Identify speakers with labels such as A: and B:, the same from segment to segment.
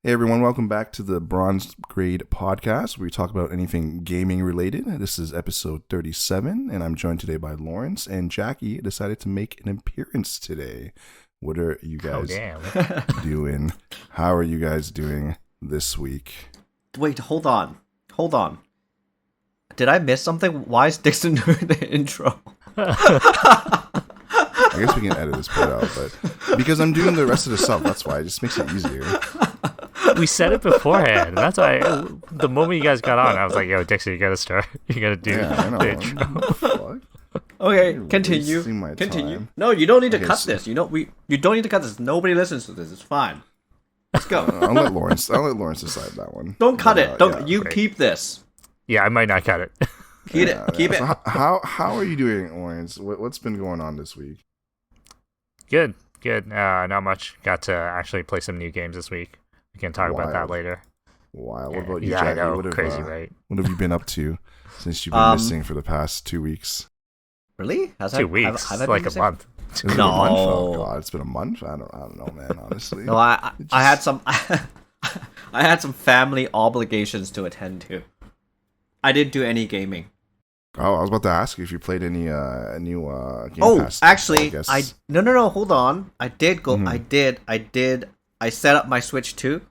A: Hey everyone, welcome back to the Bronze Grade Podcast, where we talk about anything gaming related. This is episode 37, and I'm joined today by Lawrence, and Jacky decided to make an appearance today. What are you guys doing? How are you guys doing this week?
B: Wait, hold on. Did I miss something? Why is Dixon doing the intro?
A: I guess we can edit this part out, but because I'm doing the rest of the stuff, that's why. It just makes it easier.
C: We said it beforehand. That's why the moment you guys got on, I was like, "Yo, Dixon, you gotta start. You gotta do the intro."
B: Okay, continue.
A: Time.
B: No, you don't need to cut this. You don't need to cut this. Nobody listens to this. It's fine. Let's go.
A: I'll let Lawrence decide that one.
B: Don't cut it. Keep this.
C: Yeah, I might not cut it.
B: Keep it.
A: So how are you doing, Lawrence? What's been going on this week?
C: Good. Not much. Got to actually play some new games this week. We can talk about that later.
A: Wow. What about you,
C: Jackie?
A: I
C: know. Crazy, right?
A: What have you been up to since you've been missing for the past 2 weeks?
B: Really?
C: 2 weeks? Like a month.
B: No.
A: Oh God, it's been a month. I don't know, man. Honestly.
B: No, I had some. I had some family obligations to attend to. I didn't do any gaming.
A: Oh, I was about to ask you if you played any new Game Pass.
B: Oh, actually, no. Hold on. I did go.
A: Mm-hmm.
B: I set up my Switch 2,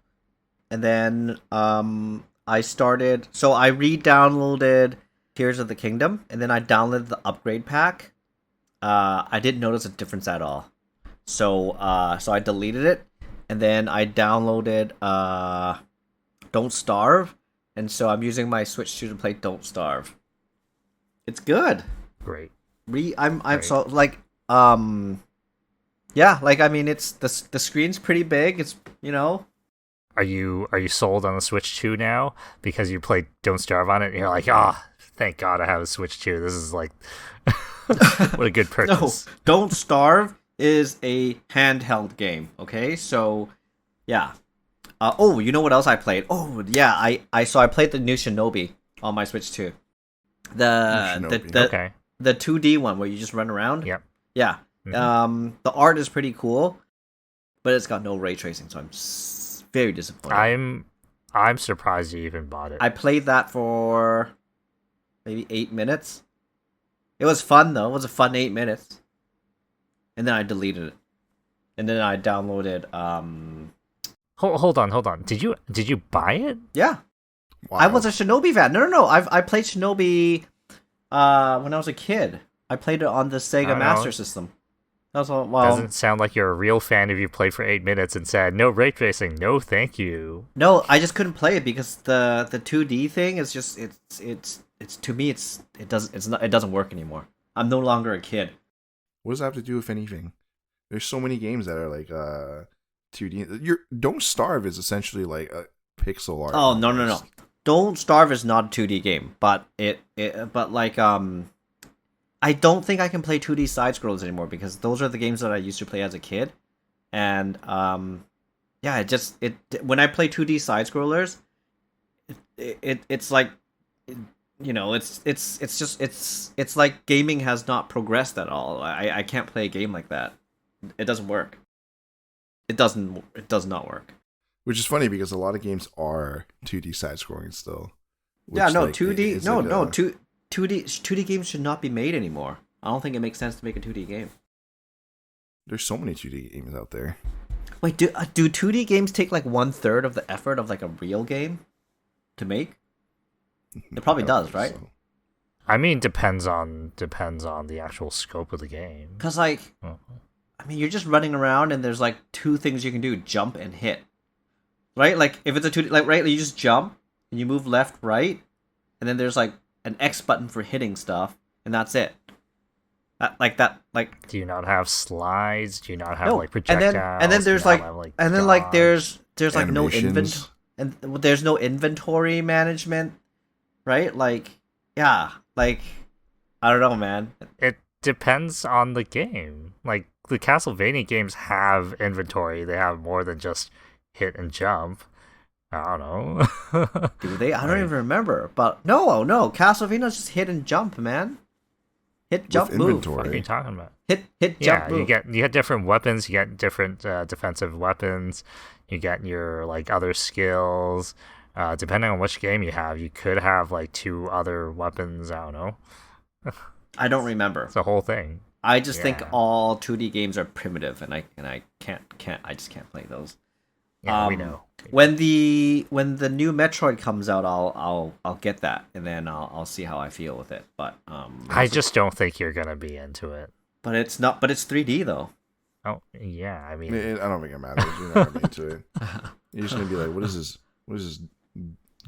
B: and then I started. So I re-downloaded Tears of the Kingdom, and then I downloaded the upgrade pack. I didn't notice a difference at all. So I deleted it, and then I downloaded Don't Starve, and so I'm using my Switch 2 to play Don't Starve. It's good.
C: Great.
B: I'm
C: Great.
B: so like yeah, like I mean it's the screen's pretty big. It's
C: Are you sold on the Switch 2 now because you played Don't Starve on it? And you're like, thank God I have a Switch 2. This is like what a good purchase.
B: No, Don't Starve is a handheld game. Okay, so yeah. You know what else I played? Oh yeah, I played the new Shinobi on my Switch 2. The 2D one where you just run around.
C: Yep.
B: Yeah.
C: Mm-hmm.
B: The art is pretty cool, but it's got no ray tracing, so I'm very disappointed.
C: I'm surprised you even bought it.
B: I played that for maybe 8 minutes. It was fun though. It was a fun 8 minutes, and then I deleted it, and then I downloaded.
C: Hold on. Did you buy it?
B: Yeah.
A: Wow.
B: I was a Shinobi fan. No. I played Shinobi when I was a kid. I played it on the Sega Master System. That was all. Well,
C: doesn't sound like you're a real fan if you played for 8 minutes and said no ray tracing, no thank you.
B: No, I just couldn't play it because the 2D thing is just it's to me it doesn't work anymore. I'm no longer a kid.
A: What does that have to do with anything? There's so many games that are like 2D. Don't Starve is essentially like a pixel art.
B: Oh no. Don't Starve is not a 2D game, but I don't think I can play 2D side scrolls anymore because those are the games that I used to play as a kid, and yeah, when I play 2D side scrollers, it's like it's like gaming has not progressed at all. I can't play a game like that. It doesn't work. It does not work.
A: Which is funny because a lot of games are 2D side scrolling still.
B: Yeah, no, 2D. No, 2D games should not be made anymore. I don't think it makes sense to make a 2D game.
A: There's so many 2D games out there.
B: Wait, do 2D games take like 1/3 of the effort of like a real game to make? It probably does, right?
A: So.
C: I mean, depends on the actual scope of the game.
B: Cause like, I mean, you're just running around and there's like 2 things you can do: jump and hit. Right? Like if it's a 2D, like right, you just jump and you move left, right, and then there's like an X button for hitting stuff, and that's it. Like.
C: Do you not have slides? Do you not have like projectiles?
B: And then there's like, and then like there's like no
A: Animations.
B: and there's no inventory management, right? Like, yeah, like I don't know, man.
C: It depends on the game. Like the Castlevania games have inventory. They have more than just hit and jump. I don't know.
B: Do they? I don't even remember. But no, Castlevania's just hit and jump, man. Hit, jump, move.
A: Inventory.
C: What are you talking about?
B: Hit, jump, move.
C: You get different weapons. You get different defensive weapons. You get your like other skills. Depending on which game you have, you could have like 2 other weapons. I don't know.
B: I don't remember.
C: It's a whole thing.
B: I just think
C: Yeah.
B: all 2D games are primitive, and I just can't play those.
C: Yeah, we know.
B: When the new Metroid comes out, I'll get that, and then I'll see how I feel with it. But
C: I just don't think you're gonna be into it.
B: but it's not. But it's 3D though.
C: Oh yeah, I mean,
A: I don't think it matters. You're not gonna be into it. You're just gonna be like, what is this? What is this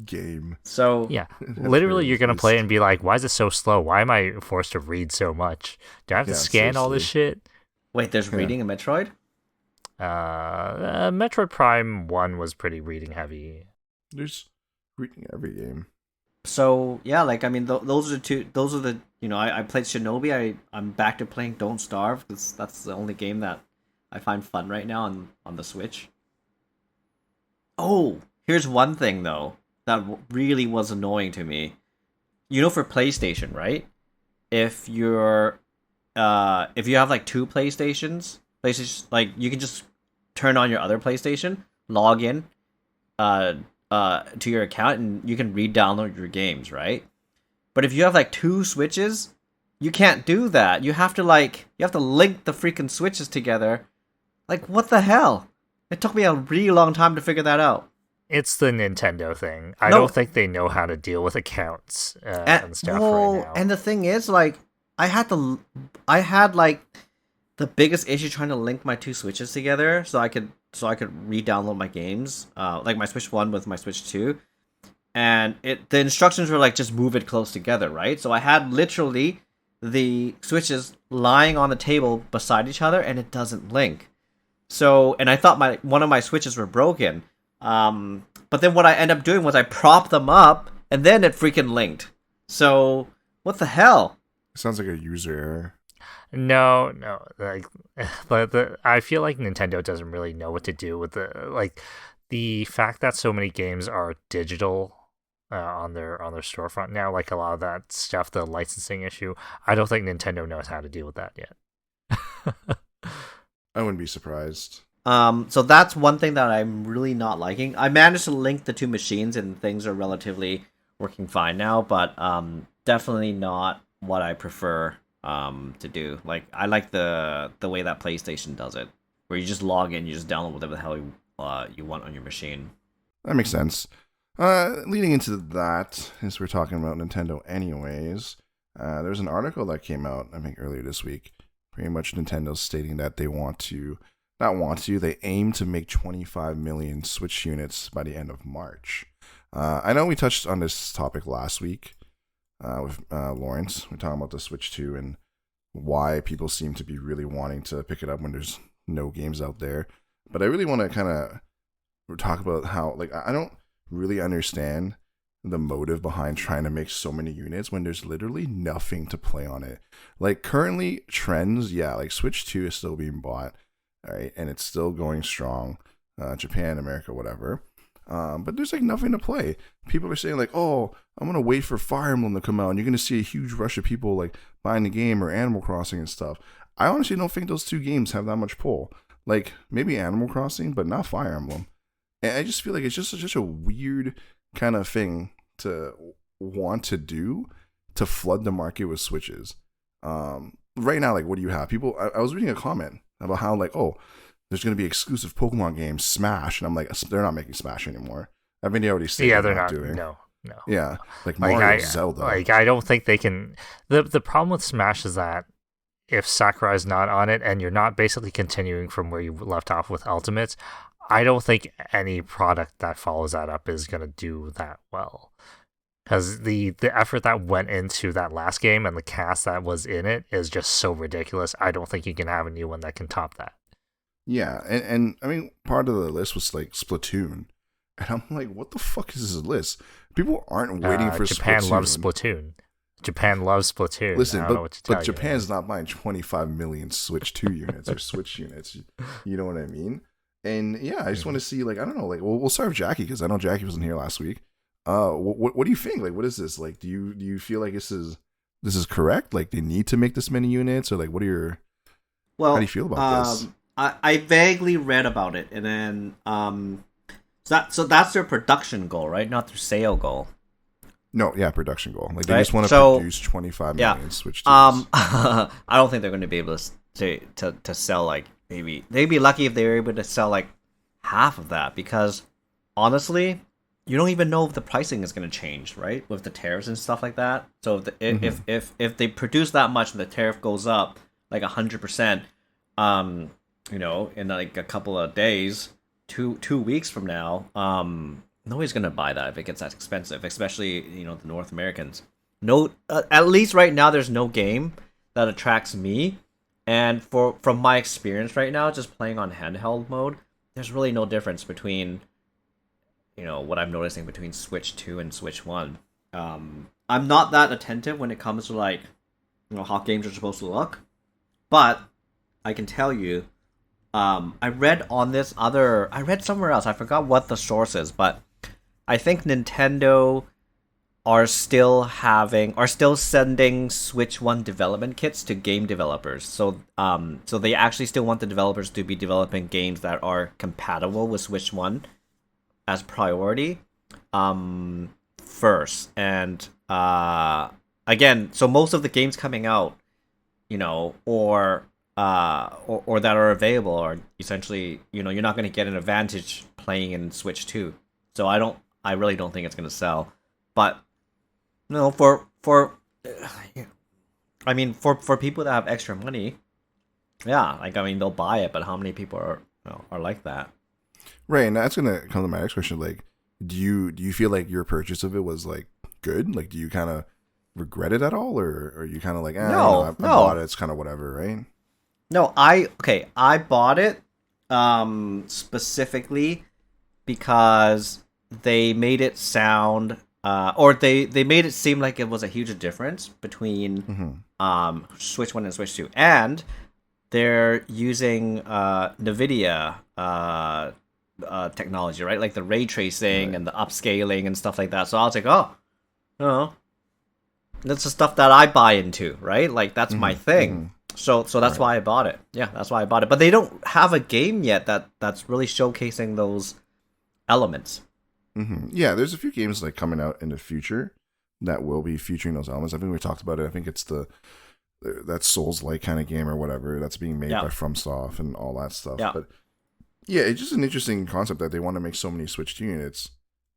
A: game?
B: So
C: yeah,
A: That's
C: literally,
A: very
C: you're gonna play
A: least.
C: and be like, "Why is it so slow? Why am I forced to read so much? Do I have to
A: Yeah,
C: scan all this shit?"
B: wait, there's reading in Metroid.
C: Metroid Prime 1 was pretty reading heavy.
A: There's reading every game.
B: So yeah, like I mean, those are the two. Those are the I played Shinobi. I'm back to playing Don't Starve because that's the only game that I find fun right now on the Switch. Oh, here's one thing though that really was annoying to me. For PlayStation, right? If you're if you have like 2 PlayStations, like you can just turn on your other PlayStation, log in, to your account, and you can re-download your games, right? But if you have like 2 Switches, you can't do that. You have to link the freaking Switches together. Like, what the hell? It took me a really long time to figure that out.
C: It's the Nintendo thing. I
B: No.
C: don't think they know how to deal with accounts and stuff right now.
B: And the thing is, like, I had like the biggest issue trying to link my 2 Switches together so I could re-download my games, like my Switch 1 with my Switch 2. And the instructions were like, just move it close together, right? So I had literally the Switches lying on the table beside each other, and it doesn't link. So, and I thought one of my Switches were broken. But then what I ended up doing was I propped them up, and then it freaking linked. So, what the hell?
A: It sounds like a user error.
C: No, like, but I feel like Nintendo doesn't really know what to do with the fact that so many games are digital on their storefront now. Like a lot of that stuff, the licensing issue. I don't think Nintendo knows how to deal with that yet.
A: I wouldn't be surprised.
B: So that's one thing that I'm really not liking. I managed to link the 2 machines, and things are relatively working fine now, but definitely not what I prefer to do. Like, I like the way that PlayStation does it, where you just log in, you just download whatever the hell you want on your machine.
A: That makes sense. Leading into that, as we're talking about Nintendo anyways, there was an article that came out, I think, earlier this week. Pretty much Nintendo stating that they they aim to make 25 million Switch units by the end of March. I know we touched on this topic last week with Lawrence. We're talking about the Switch 2 and why people seem to be really wanting to pick it up when there's no games out there. But I really want to kind of talk about how, like, I don't really understand the motive behind trying to make so many units when there's literally nothing to play on it. Like, currently, trends, yeah, like Switch 2 is still being bought, all right, and it's still going strong. Japan, America, whatever. But there's like nothing to play. People are saying like, oh, I'm going to wait for Fire Emblem to come out, and you're going to see a huge rush of people like buying the game, or Animal Crossing and stuff. I honestly don't think those 2 games have that much pull. Like, maybe Animal Crossing, but not Fire Emblem. And I just feel like it's just such a weird kind of thing to want to do to flood the market with Switches. Right now, like, what do you have? People, I was reading a comment about how, like, oh, there's going to be exclusive Pokemon games, Smash. And I'm like, they're not making Smash anymore. I mean, they already said
C: they're not
A: doing.
C: No.
A: Yeah, like Mario, Zelda.
C: Like, I don't think they can. The problem with Smash is that if Sakurai's not on it and you're not basically continuing from where you left off with Ultimates, I don't think any product that follows that up is going to do that well. Because the effort that went into that last game and the cast that was in it is just so ridiculous. I don't think you can have a new one that can top that.
A: Yeah, and I mean, part of the list was like Splatoon. And I'm like, what the fuck is this list? People aren't waiting for
C: Japan
A: Splatoon.
C: loves Splatoon. Japan loves Splatoon.
A: Listen,
C: I don't know what to tell
A: but
C: you.
A: Japan's not buying 25 million Switch 2 units or Switch units. You know what I mean? And yeah, I just want to see, like, I don't know, like, we'll start with Jacky, because I know Jacky wasn't here last week. What do you think? Like, what is this? Like, do you feel like this is correct? Like, they need to make this many units, or like, what are your? How do you feel about this?
B: I vaguely read about it, and then so that's their production goal, right? Not their sale goal,
A: No, yeah, production goal. Like they
B: right?
A: just want to
B: So
A: produce 25
B: yeah,
A: million Switch 2s.
B: I don't think they're going to be able to sell like maybe they'd be lucky if they were able to sell like half of that because honestly, you don't even know if the pricing is going to change, right? With the tariffs and stuff like that. So if they produce that much and the tariff goes up like 100%, in like a couple of days, 2 weeks from now, nobody's gonna buy that if it gets that expensive, especially the North Americans. No, at least right now, there's no game that attracts me, and from my experience right now, just playing on handheld mode, there's really no difference between what I'm noticing between Switch 2 and Switch 1. I'm not that attentive when it comes to like how games are supposed to look, but I can tell you, I read somewhere else. I forgot what the source is, but I think Nintendo are still sending Switch 1 development kits to game developers. So they actually still want the developers to be developing games that are compatible with Switch 1 as priority first. And again, so most of the games coming out, or that are available are essentially, you're not going to get an advantage playing in Switch 2. So I really don't think it's going to sell. But for I mean, for people that have extra money, yeah, like I mean, they'll buy it. But how many people are like that?
A: Right, and that's gonna come to my next question. Like, do you feel like your purchase of it was like good? Like, do you kind of regret it at all, or are you kind of like, I bought it, it's kind of whatever, right?
B: No, I bought it specifically because they made it sound or they made it seem like it was a huge difference between Switch 1 and Switch 2. And they're using NVIDIA technology, right? Like the ray tracing and the upscaling and stuff like that. So I was like, that's the stuff that I buy into, right? Like that's my thing. So that's why I bought it. Yeah, that's why I bought it. But they don't have a game yet that's really showcasing those elements.
A: Yeah, there's a few games like coming out in the future that will be featuring those elements. I think we talked about it. I think it's that Souls-like kind of game or whatever that's being made by FromSoft and all that stuff.
B: Yeah.
A: But yeah, it's just an interesting concept that they want to make so many Switch 2 units,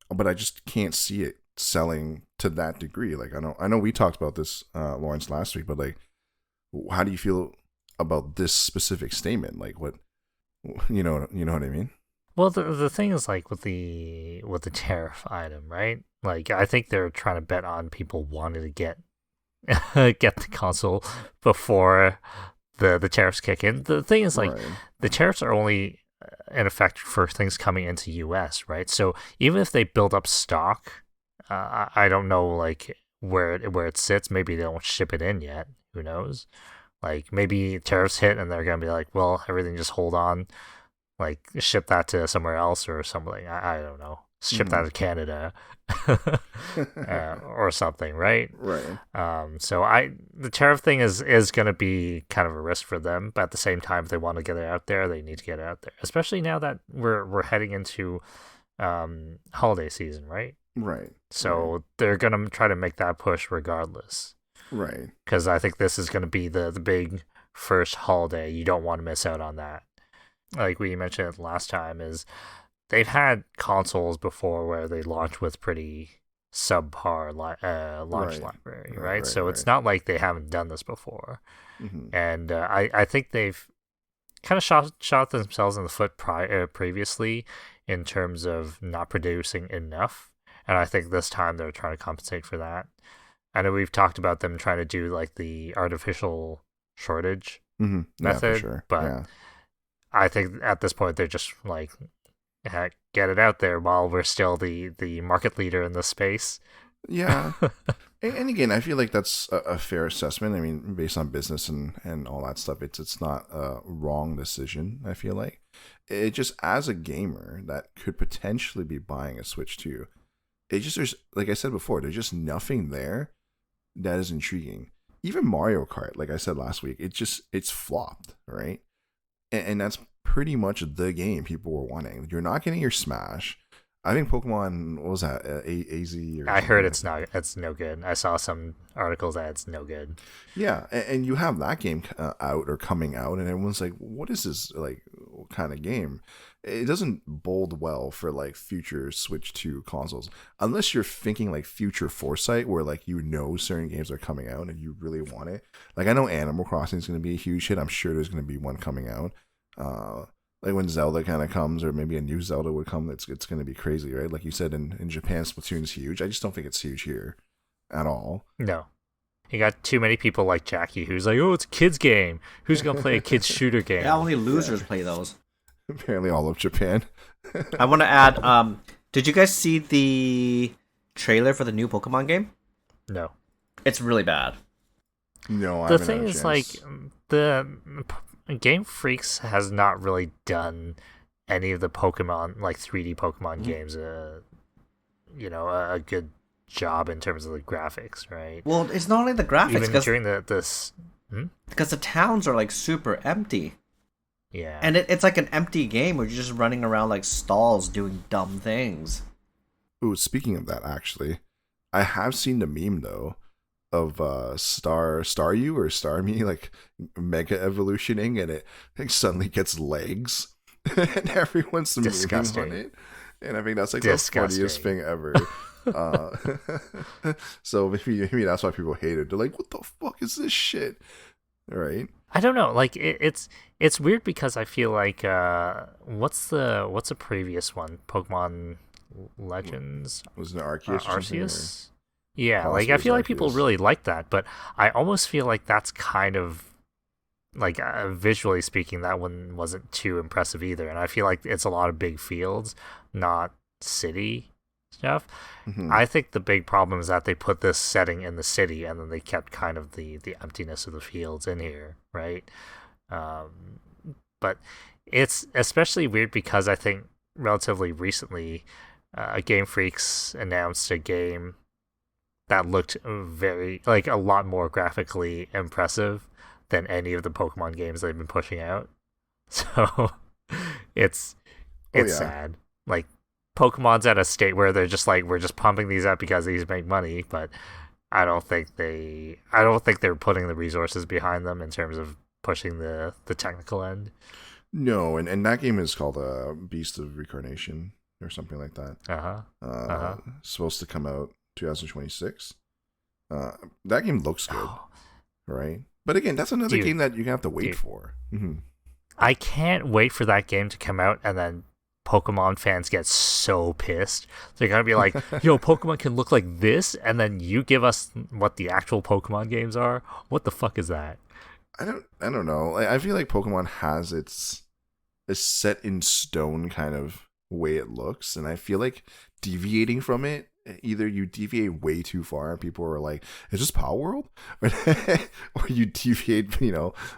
A: but I just can't see it selling to that degree. Like I know we talked about this, Lawrence, last week, but like, how do you feel about this specific statement? Like what, you know what I mean?
C: Well, the thing is like with the tariff item, right? Like I think they're trying to bet on people wanting to get get the console before the tariffs kick in. The thing is like the tariffs are only in effect for things coming into US, right? So even if they build up stock, I don't know like where it sits. Maybe they don't ship it in yet. Who knows? Like maybe tariffs hit and they're gonna be like, well, everything just hold on. Like ship that to somewhere else or something. I don't know. Ship that to Canada or something, right?
A: Right.
C: So the tariff thing is going to be kind of a risk for them, but at the same time, if they want to get it out there, they need to get it out there. Especially now that we're heading into holiday season, right?
A: Right.
C: So they're going to try to make that push regardless.
A: Right.
C: Because I think this is going to be the big first holiday. You don't want to miss out on that. Like we mentioned last time, is they've had consoles before where they launch with pretty subpar launch library, right? So it's not like they haven't done this before. And I think they've kind of shot themselves in the foot previously in terms of not producing enough. And I think this time they're trying to compensate for that. I know we've talked about them trying to do like the artificial shortage method,
A: yeah, for sure.
C: But I think at this point they're just like, heck, get it out there while we're still the market leader in this space.
A: Yeah. And again, I feel like that's a fair assessment. I mean, based on business and all that stuff, it's not a wrong decision, I feel like. It just, as a gamer that could potentially be buying a Switch 2, there's, like I said before, there's just nothing there that is intriguing. Even Mario Kart, like I said last week, it's flopped, right? and that's pretty much the game people were wanting. You're not getting your Smash. I think Pokemon, what was that, AZ or
C: I
A: something
C: heard
A: like
C: it's no good. I saw some articles that it's no good.
A: Yeah, and you have that game out or coming out, and everyone's like, "What is this like? What kind of game?" It doesn't bode well for like future Switch 2 consoles, unless you're thinking like future foresight, where like certain games are coming out and you really want it. Like I know Animal Crossing is going to be a huge hit. I'm sure there's going to be one coming out. Like when Zelda kind of comes, or maybe a new Zelda would come. It's going to be crazy, right? Like you said, in Japan, Splatoon's huge. I just don't think it's huge here at all.
C: No. You got too many people like Jacky who's like, oh, it's a kid's game. Who's going to play a kid's shooter game?
B: Yeah, only losers play those.
A: Apparently all of Japan.
B: I want to add, did you guys see the trailer for the new Pokemon game?
C: No.
B: It's really bad.
A: No, I
C: The
A: haven't
C: thing
A: had a
C: is,
A: chance.
C: like, the Game Freaks has not really done any of the Pokemon, like 3D Pokemon games, a good job in terms of the graphics, right?
B: Well, it's not only the graphics,
C: Even during this.
B: because the towns are like super empty.
C: Yeah.
B: And it's like an empty game where you're just running around like stalls doing dumb things.
A: Ooh, speaking of that, actually, I have seen the meme though of Staryu or Starmie like mega evolutioning, and it like suddenly gets legs, and everyone's moving on it, and I think that's like the funniest thing ever. So maybe that's why people hate it. They're like, "What the fuck is this shit?" Right?
C: I don't know. Like it's weird because I feel like what's the previous one? Pokemon Legends?
A: Was it Arceus? Or
C: Arceus? Yeah,
A: Possibly
C: like I feel like
A: Arceus.
C: people really like that, but I almost feel like that's kind of like visually speaking, that one wasn't too impressive either. And I feel like it's a lot of big fields, not city stuff.
A: Mm-hmm.
C: I think the big problem is that they put this setting in the city and then they kept kind of the emptiness of the fields in here, right? But it's especially weird because I think relatively recently, Game Freaks announced a game that looked very, like, a lot more graphically impressive than any of the Pokemon games they've been pushing out. So it's sad. Like, Pokemon's at a state where they're just like, we're just pumping these out because these make money, but I don't think they're putting the resources behind them in terms of pushing the technical end.
A: No, and that game is called Beast of Reincarnation or something like that. Supposed to come out 2026. That game looks good, right? But again, that's another game that you're gonna have to wait for. Mm-hmm.
C: I can't wait for that game to come out and then Pokemon fans get so pissed. They're gonna be like, yo, Pokemon can look like this, and then you give us what the actual Pokemon games are? What the fuck is that?
A: I don't know. I feel like Pokemon has its set in stone kind of way it looks, and I feel like deviating from it, either you deviate way too far and people are like, is this Power World? Or you deviate,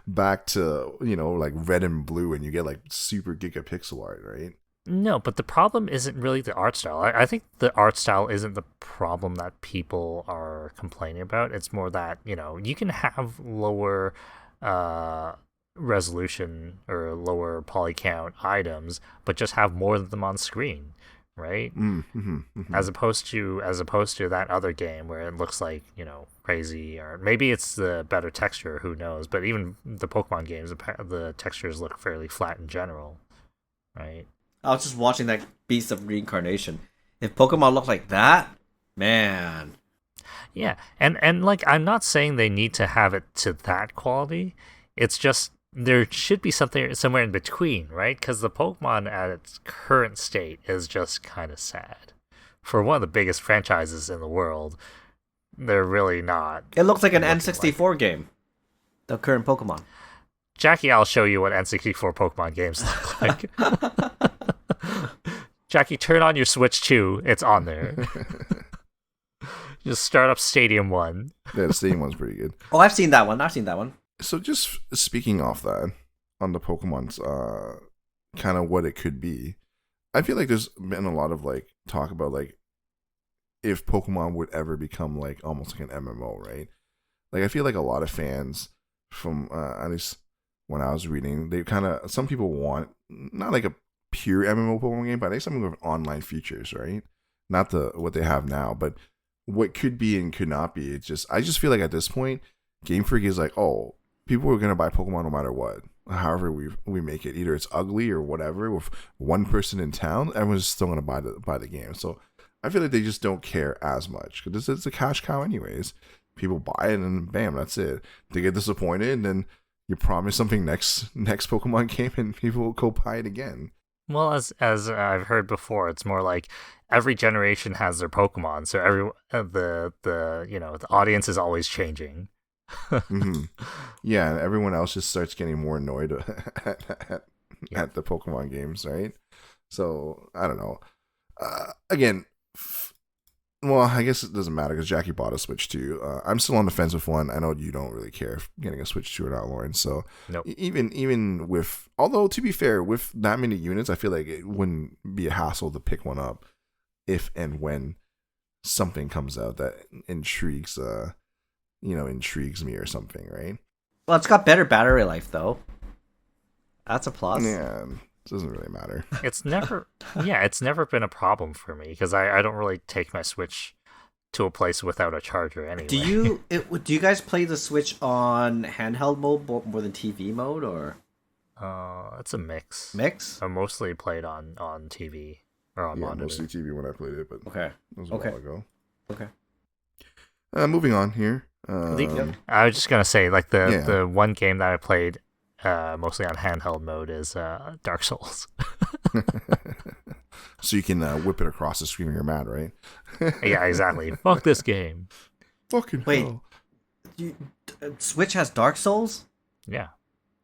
A: back to, like red and blue and you get like super gigapixel art, right?
C: No, but the problem isn't really the art style. I think the art style isn't the problem that people are complaining about. It's more that, you can have lower resolution or lower poly count items, but just have more of them on screen, right? As opposed to that other game where it looks like, crazy, or maybe it's the better texture, who knows? But even the Pokemon games, the textures look fairly flat in general, right?
B: I was just watching that Beast of Reincarnation. If Pokemon looked like that, man.
C: Yeah, and like, I'm not saying they need to have it to that quality. It's just there should be something somewhere in between, right? Because the Pokemon at its current state is just kind of sad. For one of the biggest franchises in the world, they're really not.
B: It looks like an N64 game. The current Pokemon.
C: Jacky, I'll show you what N64 Pokemon games look like. Jacky, turn on your Switch 2. It's on there. Just start up Stadium 1.
A: Yeah, the Stadium one's pretty good.
B: Oh, I've seen that one.
A: So just speaking off that, on the Pokemon's kind of what it could be, I feel like there's been a lot of like talk about like if Pokemon would ever become like almost like an MMO, right? Like I feel like a lot of fans from at least when I was reading, they kind of, some people want not like a pure MMO Pokemon game, but I think something with online features, right? Not the what they have now, but what could be and could not be. It's just, I just feel like at this point, Game Freak is like, oh, people are gonna buy Pokemon no matter what. However we make it, either it's ugly or whatever. With one person in town, everyone's still gonna buy the game. So I feel like they just don't care as much because it's a cash cow anyways. People buy it and bam, that's it. They get disappointed, and then you promise something next Pokemon game, and people will go buy it again.
C: Well, as I've heard before, it's more like every generation has their Pokemon, so the audience is always changing.
A: Mm-hmm. Yeah, and everyone else just starts getting more annoyed at the Pokemon games, right? So I don't know. Again, well, I guess it doesn't matter because Jacky bought a Switch 2. I'm still on the fence with one. I know you don't really care if getting a Switch 2 or not, Lauren. So
C: nope.
A: Even with, although to be fair, with that many units, I feel like it wouldn't be a hassle to pick one up if and when something comes out that intrigues me or something, right?
B: Well, it's got better battery life though. That's a plus.
A: Yeah. Doesn't really matter.
C: It's never been a problem for me because I don't really take my Switch to a place without a charger anyway.
B: Do you guys play the Switch on handheld mode more than TV mode, or?
C: It's a mix.
B: Mix?
C: I mostly played on TV or on monitor.
A: Mostly TV when I played it, but
B: okay,
A: it was a while ago.
B: Okay.
A: Moving on here.
C: I was just gonna say, like the one game that I played mostly on handheld mode is Dark Souls.
A: So you can whip it across the screen when you're mad, right?
C: Yeah, exactly. Fuck this game.
A: Fucking hell.
B: Switch has Dark Souls?
C: Yeah.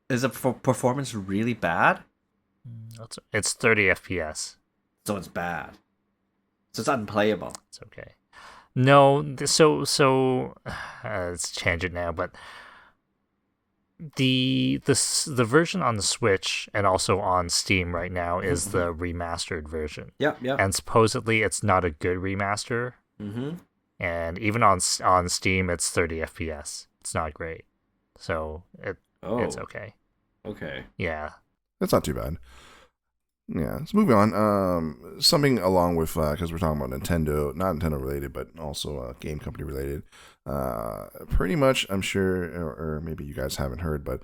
B: Is the performance really bad?
C: It's 30 FPS.
B: So it's bad. So it's unplayable.
C: It's okay. No, so let's change it now, but the version on the Switch and also on Steam right now is the remastered version.
B: Yeah.
C: And supposedly it's not a good remaster.
B: Mm-hmm.
C: And even on Steam, it's 30 FPS. It's not great. So it's okay.
B: Okay.
C: Yeah.
A: That's not too bad. Yeah, let's move on. Something along with, because we're talking about Nintendo, not Nintendo related, but also game company related. Pretty much, I'm sure, or maybe you guys haven't heard, but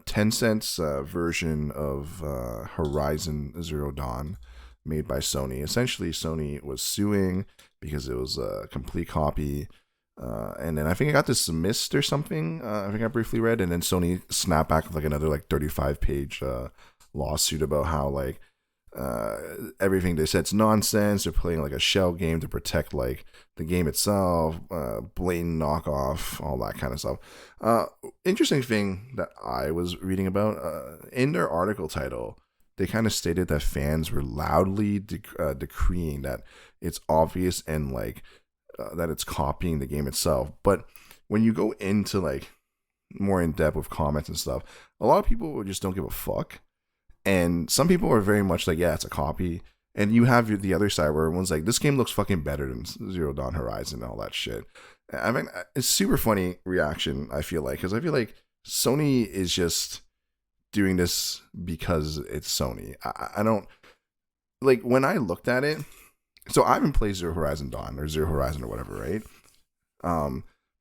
A: Tencent's version of Horizon Zero Dawn, made by Sony. Essentially, Sony was suing because it was a complete copy. And then I think it got dismissed or something. I think I briefly read, and then Sony snapped back with like another 35-page lawsuit about how everything they said's nonsense. They're playing like a shell game to protect like the game itself, blatant knockoff, all that kind of stuff. Interesting thing that I was reading about in their article title, they kind of stated that fans were loudly decreeing that it's obvious and that it's copying the game itself. But when you go into more in depth with comments and stuff, a lot of people just don't give a fuck. And some people are very much like, yeah, it's a copy. And you have the other side where everyone's like, this game looks fucking better than Zero Dawn Horizon and all that shit. I mean, it's super funny reaction, I feel like, because I feel like Sony is just doing this because it's Sony. I don't, when I looked at it, so I haven't played Zero Horizon Dawn or Zero Horizon or whatever, right?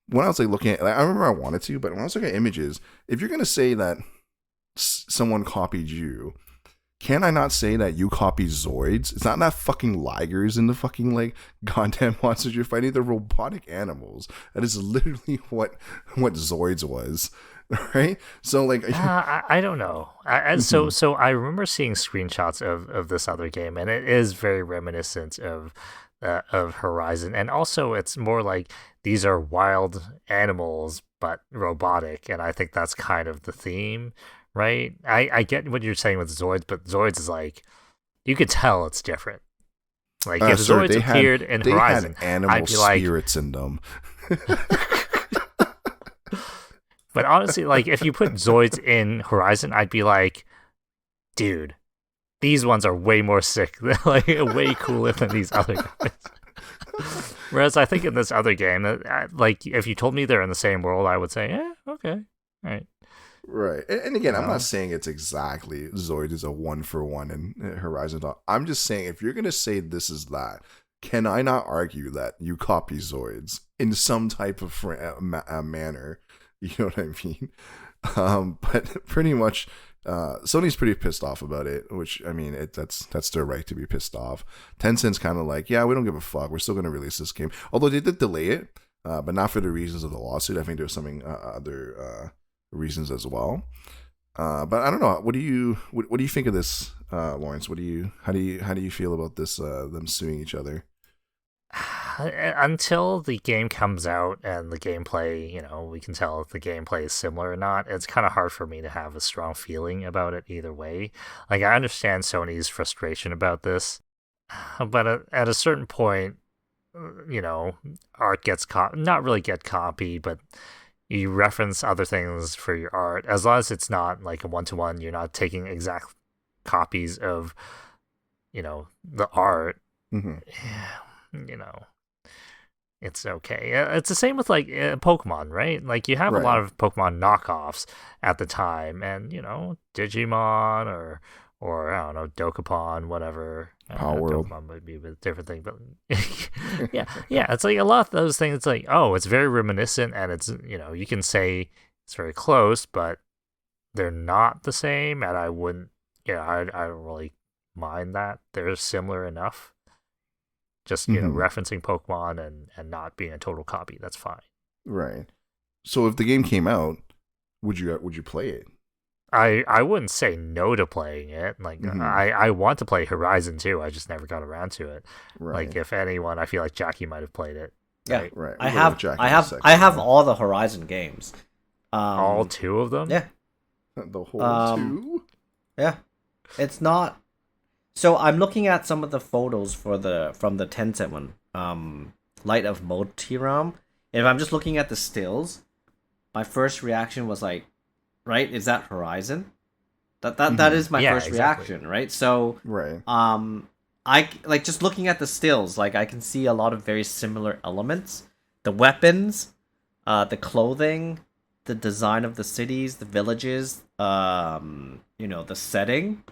A: When I was looking at, I remember I wanted to, but when I was looking at images, if you're going to say that someone copied you, can I not say that you copied Zoids? It's not that fucking ligers in the fucking goddamn monsters you're fighting. They're robotic animals. That is literally what Zoids was, right? So
C: I don't know. So I remember seeing screenshots of this other game, and it is very reminiscent of Horizon, and also it's more like these are wild animals but robotic, and I think that's kind of the theme. Right? I get what you're saying with Zoids, but Zoids is you could tell it's different. If Zoids appeared in Horizon,
A: had animal
C: I'd be
A: spirits in them.
C: But honestly, if you put Zoids in Horizon, I'd be like, dude, these ones are way more sick, way cooler than these other guys. Whereas I think in this other game, if you told me they're in the same world, I would say, yeah, okay, all right.
A: Right. And again, I'm
C: Well,
A: not saying it's exactly Zoids is a 1-for-1 in Horizon Dawn. I'm just saying if you're going to say this is that, can I not argue that you copy Zoids in some type of manner? You know what I mean? But pretty much, Sony's pretty pissed off about it, which, I mean, that's their right to be pissed off. Tencent's kind of like, yeah, we don't give a fuck. We're still going to release this game. Although they did delay it, but not for the reasons of the lawsuit. I think there's something other reasons as well. But I don't know. What do you think of this, Lawrence? How do you feel about this? Them suing each other.
C: until the game comes out and the gameplay, we can tell if the gameplay is similar or not, it's kind of hard for me to have a strong feeling about it either way. Like, I understand Sony's frustration about this, but at a certain point, art gets not really get copied, but you reference other things for your art. As long as it's not like a one-to-one, you're not taking exact copies of, the art.
A: Mm-hmm.
C: It's okay. It's the same with like Pokemon, right? Like, you have a lot of Pokemon knockoffs at the time, and Digimon or I don't know, Dokapon, whatever.
A: Power World.
C: Dokapon might be a bit different thing, but yeah. It's like a lot of those things. It's like, oh, it's very reminiscent, and it's you can say it's very close, but they're not the same, and I wouldn't. I don't really mind that they're similar enough. Just referencing Pokemon and not being a total copy, that's fine.
A: Right. So if the game came out, would you play it?
C: I wouldn't say no to playing it. Like, I want to play Horizon 2. I just never got around to it. Right. Like, if anyone, I feel like Jacky might have played it.
B: Yeah,
A: right.
B: I have all the Horizon games.
C: All 2 of them.
B: Yeah.
A: The whole 2.
B: Yeah, it's not. So I'm looking at some of the photos from the Tencent one, Light of Motiram. If I'm just looking at the stills, my first reaction was like, right, is that Horizon? That is my first reaction, right? So I like just looking at the stills, like I can see a lot of very similar elements. The weapons, the clothing, the design of the cities, the villages, the setting.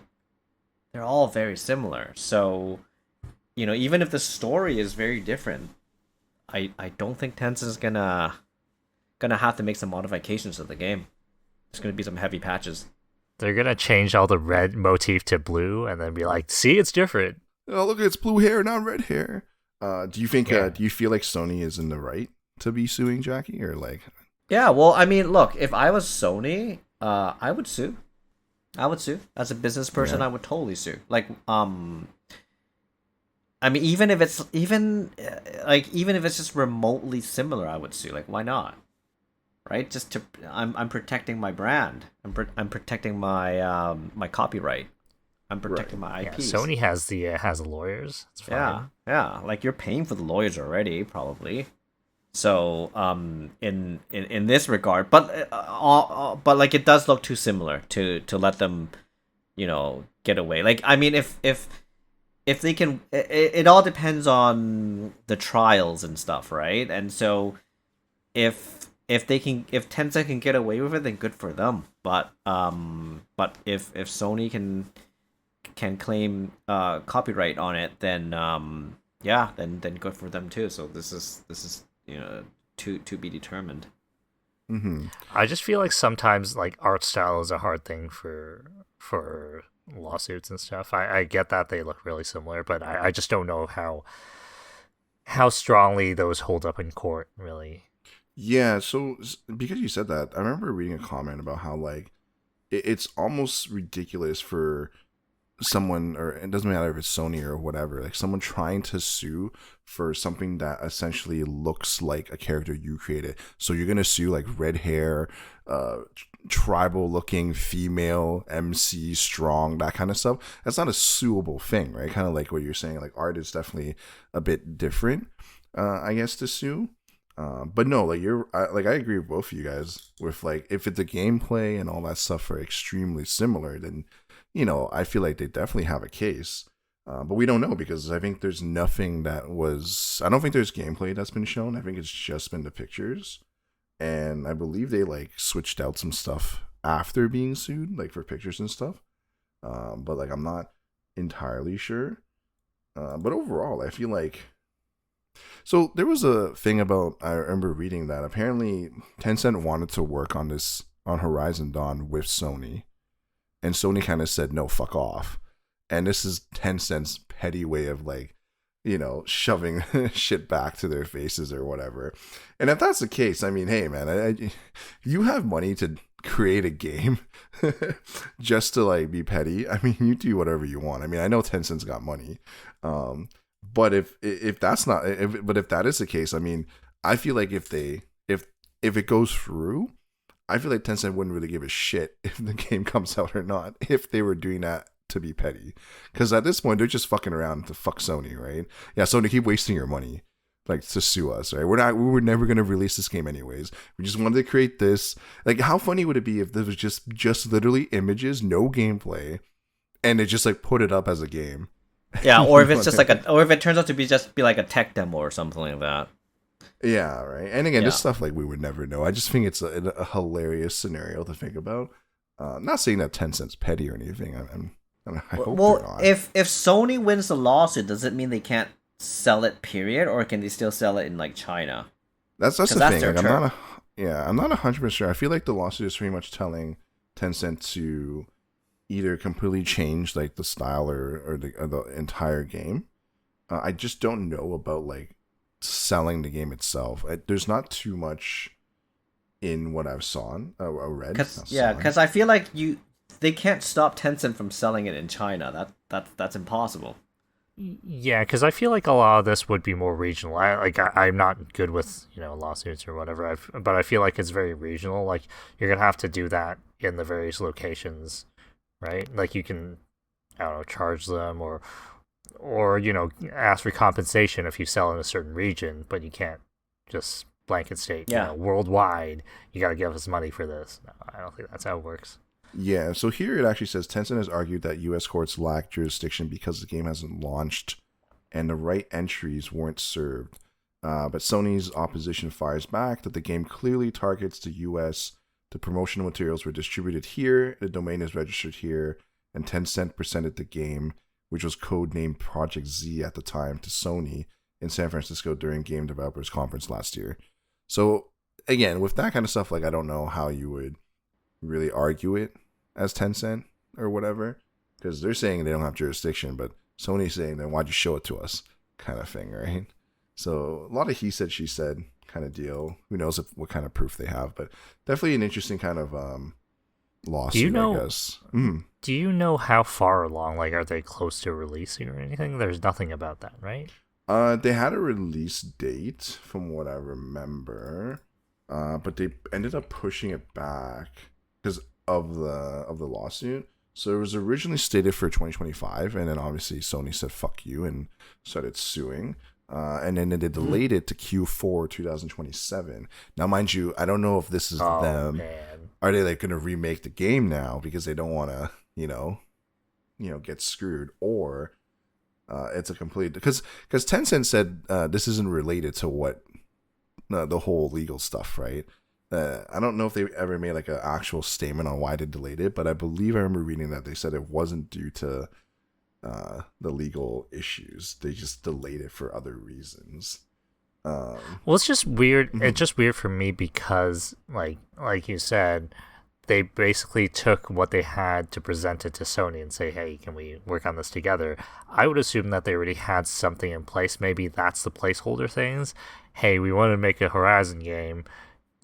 B: They're all very similar. So, even if the story is very different, I don't think Tencent is gonna have to make some modifications to the game. There's gonna be some heavy patches.
C: They're gonna change all the red motif to blue, and then be like, "See, it's different."
A: Oh, look, it's blue hair, not red hair. Do you think? Do you feel like Sony is in the right to be suing Jacky, or like?
B: Yeah. Well, I mean, look, if I was Sony, I would sue. As a business person. I would totally sue. Like, I mean, even if it's just remotely similar, I would sue. Like, why not? Right? Just I'm protecting my brand. I'm protecting my my copyright. I'm protecting my IP.
C: Yeah, Sony has the lawyers. It's fine.
B: Yeah. Like, you're paying for the lawyers already, probably. So, in this regard, but like, it does look too similar to let them, get away. Like, I mean, if they can, it all depends on the trials and stuff, right? And so, if Tencent can get away with it, then good for them. But if Sony can claim copyright on it, then then good for them too. So this is to be determined.
A: Mm-hmm.
C: I just feel like sometimes, like, art style is a hard thing for lawsuits and stuff. I get that they look really similar, but I just don't know how strongly those hold up in court, really.
A: Yeah, so because you said that, I remember reading a comment about how, like, it's almost ridiculous for someone, or it doesn't matter if it's Sony or whatever, like someone trying to sue for something that essentially looks like a character you created. So you're gonna sue like red hair, tribal looking female MC, strong, that kind of stuff. That's not a suable thing, right? Kind of like what you're saying, like art is definitely a bit different, I guess, to sue. But no, like I agree with both of you guys with, like, if the gameplay and all that stuff are extremely similar, then I feel like they definitely have a case. But we don't know, because I think there's nothing I don't think there's gameplay that's been shown. I think it's just been the pictures. And I believe they, like, switched out some stuff after being sued, like for pictures and stuff. But like I'm not entirely sure. But overall, I feel like so there was a thing about I remember reading that apparently Tencent wanted to work on this on Horizon Dawn with Sony, and Sony kind of said no, fuck off. And this is Tencent's petty way of like, shoving shit back to their faces or whatever. And if that's the case, I mean, hey man, you have money to create a game just to like be petty. I mean, you do whatever you want. I mean, I know Tencent's got money, but if that's not, if that is the case, I mean, I feel like if it goes through, I feel like Tencent wouldn't really give a shit if the game comes out or not if they were doing that to be petty, because at this point they're just fucking around to fuck Sony, right? Yeah, Sony, keep wasting your money, like to sue us, right? We were never gonna release this game anyways. We just wanted to create this. Like, how funny would it be if there was just literally images, no gameplay, and they just like put it up as a game?
B: Yeah, or if it's just like or if it turns out to be like a tech demo or something like that.
A: Yeah, right. And again, this stuff like we would never know. I just think it's a hilarious scenario to think about. Not saying that Tencent's petty or anything. I hope they're not.
B: If Sony wins the lawsuit, does it mean they can't sell it? Period, or can they still sell it in like China?
A: That's the thing. Like, I'm not 100% sure. I feel like the lawsuit is pretty much telling Tencent to either completely change like the style or the entire game. I just don't know about like selling the game itself. There's not too much in what I've read.
B: Because I feel like they can't stop Tencent from selling it in China. That's impossible.
C: Yeah, because I feel like a lot of this would be more regional. I'm not good with lawsuits or whatever, but I feel like it's very regional. Like, you're gonna have to do that in the various locations, right? Like, you can, I don't know, charge them or ask for compensation if you sell in a certain region, but you can't just blanket state, worldwide. You got to give us money for this. No, I don't think that's how it works.
A: Yeah, so here it actually says Tencent has argued that U.S. courts lack jurisdiction because the game hasn't launched and the right entries weren't served. But Sony's opposition fires back that the game clearly targets the U.S. The promotional materials were distributed here, the domain is registered here, and Tencent presented the game, which was codenamed Project Z at the time, to Sony in San Francisco during Game Developers Conference last year. So, again, with that kind of stuff, like, I don't know how you would really argue it as Tencent or whatever, because they're saying they don't have jurisdiction, but Sony's saying, then why'd you show it to us, kind of thing, right? So a lot of he said, she said kind of deal. Who knows what kind of proof they have, but definitely an interesting kind of lawsuit, I guess.
C: Do you know how far along? Like, are they close to releasing or anything? There's nothing about that, right?
A: They had a release date from what I remember, but they ended up pushing it back because of the lawsuit. So it was originally stated for 2025, and then obviously Sony said "fuck you" and started suing. And then they delayed it to Q4 2027. Now, mind you, I don't know if this is them. Man. Are they like going to remake the game now because they don't want to, get screwed, or it's a complete because Tencent said this isn't related to what the whole legal stuff, right? I don't know if they ever made like an actual statement on why they delayed it, but I believe I remember reading that they said it wasn't due to the legal issues. They just delayed it for other reasons.
C: Well, it's just weird. It's just weird for me because, like you said, they basically took what they had to present it to Sony and say, hey, can we work on this together? I would assume that they already had something in place. Maybe that's the placeholder things. Hey, we want to make a Horizon game.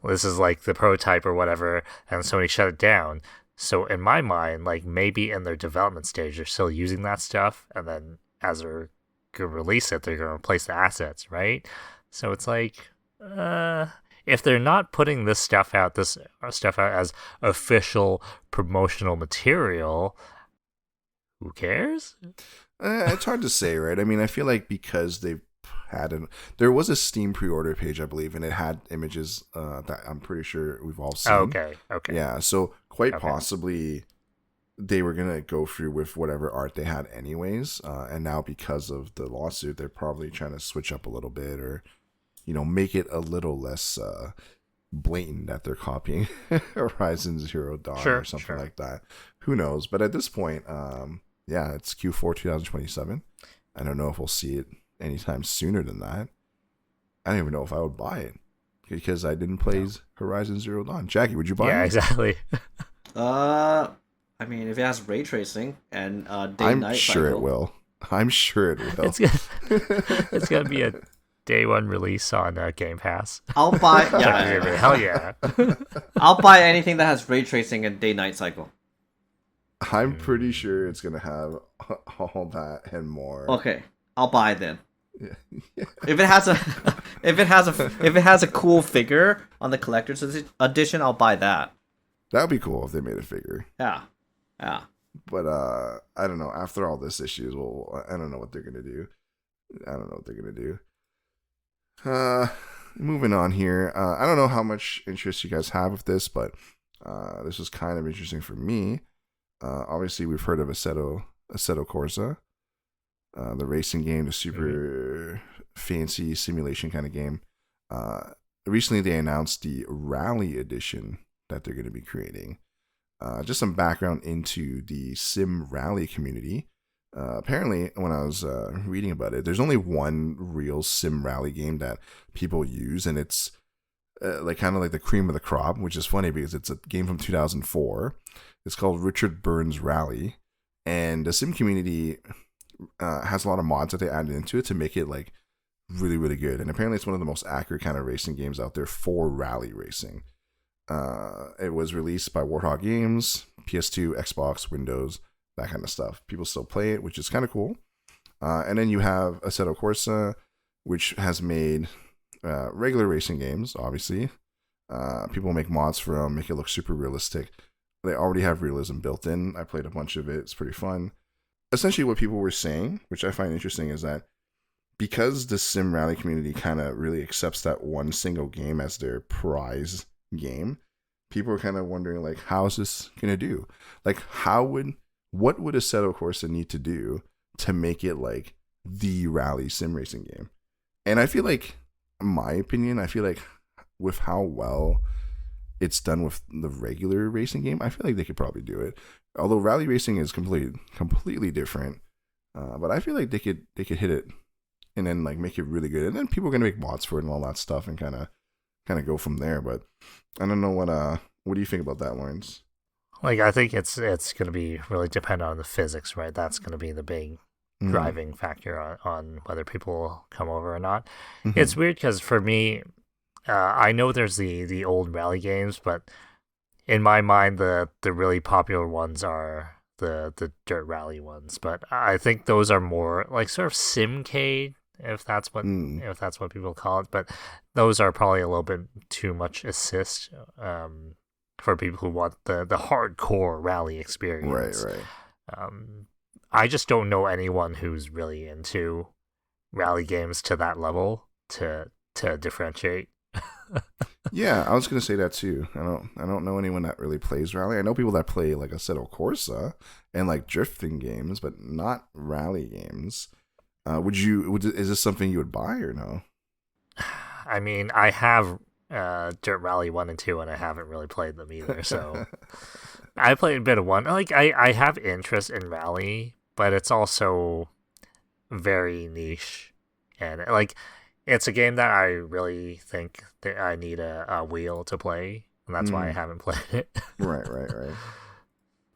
C: This is like the prototype or whatever, and Sony shut it down. So in my mind, like, maybe in their development stage, they're still using that stuff, and then as they're going to release it, they're going to replace the assets, right? So it's like, if they're not putting this stuff out as official promotional material, who cares?
A: It's hard to say, right? I mean, I feel like because they've there was a Steam pre-order page, I believe, and it had images that I'm pretty sure we've all seen.
C: Okay.
A: Yeah, so quite possibly they were going to go through with whatever art they had anyways, and now because of the lawsuit, they're probably trying to switch up a little bit or, make it a little less blatant that they're copying Horizon Zero Dawn
C: Sure,
A: or something
C: sure.
A: like that. Who knows? But at this point, yeah, it's Q4 2027. I don't know if we'll see it anytime sooner than that. I don't even know if I would buy it because I didn't play
C: No.
A: Horizon Zero Dawn. Jackie, would you buy
C: Yeah,
A: it?
C: exactly.
B: I mean, if it has ray tracing and
A: I'm
B: day-night
A: sure it
B: cycle,
A: will. I'm sure it will.
C: It's gonna be a day one release on Game Pass.
B: I'll buy.
C: Jackie's gonna be,
B: Yeah,
C: hell yeah.
B: I'll buy anything that has ray tracing and day-night cycle.
A: I'm pretty sure it's gonna have all that and more.
B: Okay, I'll buy then.
A: Yeah.
B: If it has a, if it has a cool figure on the collector's edition, I'll buy that.
A: That would be cool if they made a figure.
B: Yeah, yeah.
A: But I don't know. After all this issues, well, I don't know what they're gonna do. I don't know what they're gonna do. Moving on here. I don't know how much interest you guys have with this, but this was kind of interesting for me. Obviously, we've heard of Assetto Corsa, the racing game, the super fancy simulation kind of game. Recently, they announced the Rally Edition that they're going to be creating. Just some background into the Sim Rally community. Apparently, when I was reading about it, there's only one real Sim Rally game that people use, and it's like kind of like the cream of the crop, which is funny because it's a game from 2004. It's called Richard Burns Rally, and the Sim community has a lot of mods that they added into it to make it like really, really good. And apparently, it's one of the most accurate kind of racing games out there for rally racing. It was released by Warthog Games, PS2, Xbox, Windows, that kind of stuff. People still play it, which is kind of cool. And then you have Assetto Corsa, which has made regular racing games, obviously. People make mods for them, make it look super realistic. They already have realism built in. I played a bunch of it. It's pretty fun. Essentially, what people were saying, which I find interesting, is that because the Sim Rally community kind of really accepts that one single game as their prize game, people are kind of wondering, like, how is this going to do? Like, what would Assetto Corsa need to do to make it like the rally sim racing game? And I feel like, in my opinion, with how well it's done with the regular racing game, I feel like they could probably do it. Although rally racing is completely different, but I feel like they could hit it and then like make it really good. And then people are gonna make mods for it and all that stuff and kind of go from there. But I don't know what do you think about that, Lawrence?
C: Like, I think it's going to be really dependent on the physics, right? That's going to be the big driving factor on whether people come over or not.
A: Mm-hmm.
C: It's weird because for me, I know there's the old rally games, but in my mind, the really popular ones are the dirt rally ones. But I think those are more like sort of simcade, if that's what people call it. But those are probably a little bit too much assist. For people who want the hardcore rally experience.
A: Right.
C: I just don't know anyone who's really into rally games to that level to differentiate.
A: Yeah, I was gonna say that too. I don't know anyone that really plays rally. I know people that play like Assetto Corsa and like drifting games, but not rally games. Is this something you would buy or no?
C: I mean, I have Dirt Rally 1 and 2, and I haven't really played them either, so I played a bit of one. Like, I have interest in Rally, but it's also very niche, and like, it's a game that I really think that I need a wheel to play, and that's why I haven't played it.
A: Right.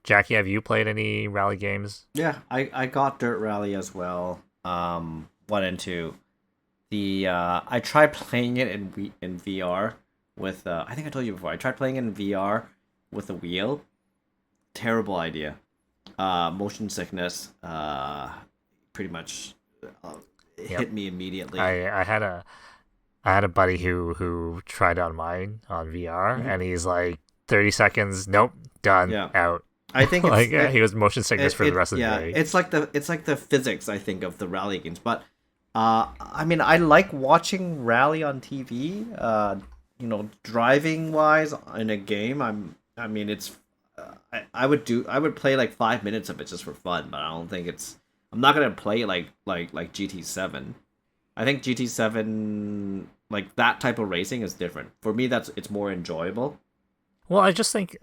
C: Jackie, have you played any Rally games?
B: Yeah, I got Dirt Rally as well. 1 and 2. I tried playing it in VR with I think I told you before. I tried playing it in VR with a wheel. Terrible idea. Motion sickness. Pretty much hit me immediately.
C: I had a buddy who tried on mine on VR, and he's like 30 seconds. Nope, done. Out.
B: I think it's,
C: like he was motion sickness for the rest of the day.
B: It's like the physics, I think, of the rally games, but. I mean, I like watching rally on TV. Driving wise in a game, I mean, it's. I would play like 5 minutes of it just for fun, but I don't think I'm not gonna play like GT7. I think GT7 like that type of racing is different. For me, it's more enjoyable.
C: Well, I just think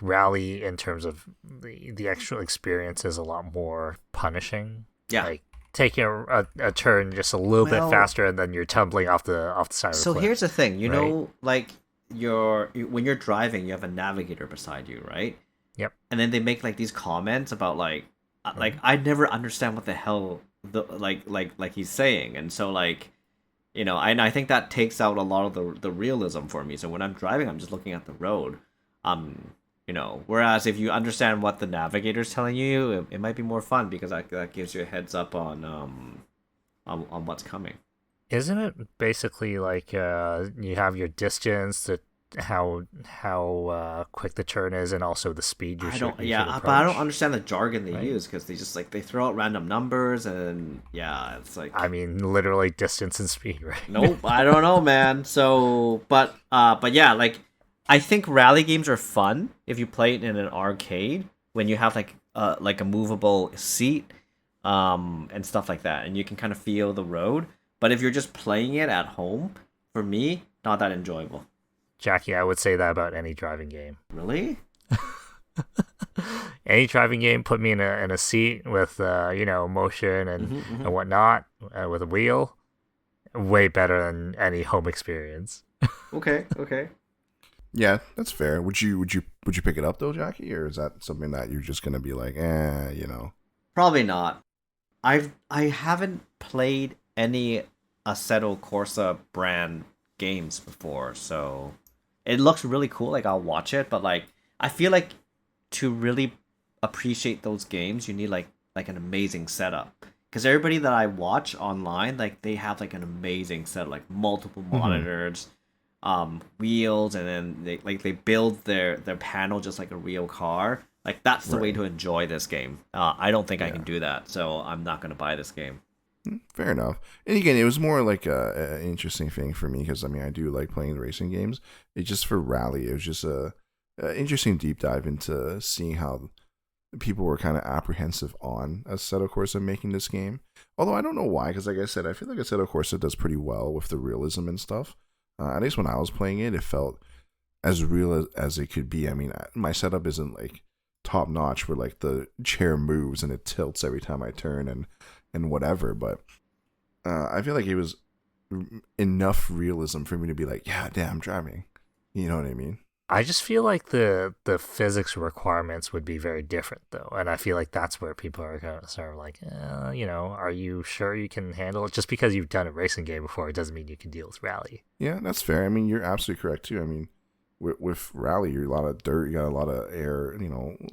C: rally in terms of the actual experience is a lot more punishing.
B: Yeah.
C: Like taking a turn just a little bit
B: Well,
C: faster and then you're tumbling off the side of the
B: so
C: cliff.
B: here's the thing, you
C: right?
B: know, like when you're driving, you have a navigator beside you, right?
C: Yep.
B: And then they make like these comments about like
C: Mhm.
B: I never understand what the hell like he's saying, and so like and I think that takes out a lot of the realism for me. So when I'm driving, I'm just looking at the road. Um, whereas if you understand what the navigator's telling you, it might be more fun because that gives you a heads up on what's coming.
C: Isn't it basically like you have your distance, how quick the turn is, and also the speed
B: I don't,
C: you should
B: yeah, but I don't
C: approach,
B: understand the jargon they
C: right?
B: use because they just like they throw out random numbers and yeah, it's
C: I
B: like
C: mean, literally distance and speed, right?
B: nope, I don't know, man. So, but yeah, like I think rally games are fun if you play it in an arcade when you have like a movable seat, and stuff like that, and you can kind of feel the road. But if you're just playing it at home, for me, not that enjoyable.
C: Jackie, I would say that about any driving game.
B: Really?
C: Any driving game, put me in a seat with motion and whatnot, with a wheel, way better than any home experience.
B: Okay, okay.
A: Yeah, that's fair. Would you pick it up though, Jackie, or is that something that you're just gonna be like,
B: Probably not. I haven't played any Assetto Corsa brand games before, so it looks really cool. Like I'll watch it, but like I feel like to really appreciate those games, you need like an amazing setup. Because everybody that I watch online, like they have like an amazing setup, like multiple
A: Mhm.
B: monitors, wheels, and then they build their panel just like a real car. Like that's the way
A: Right.
B: to enjoy this game. I don't think I can
A: Yeah.
B: do that, so I'm not gonna buy this game.
A: Fair enough. And again, it was more like an interesting thing for me because I mean I do like playing the racing games. It just for rally, it was just a interesting deep dive into seeing how people were kind of apprehensive on Assetto Corsa making this game. Although I don't know why, because like I said, I feel like Assetto Corsa does pretty well with the realism and stuff. At least when I was playing it, it felt as real as it could be. I mean, my setup isn't like top notch, where like the chair moves and it tilts every time I turn and whatever. But I feel like it was enough realism for me to be like, yeah, damn, I'm driving. You know what I mean?
C: I just feel like the physics requirements would be very different though, and I feel like that's where people are kind of sort of like, are you sure you can handle it? Just because you've done a racing game before, it doesn't mean you can deal with rally.
A: Yeah, that's fair. I mean, you're absolutely correct too. I mean, with rally, you're a lot of dirt, you got a lot of air,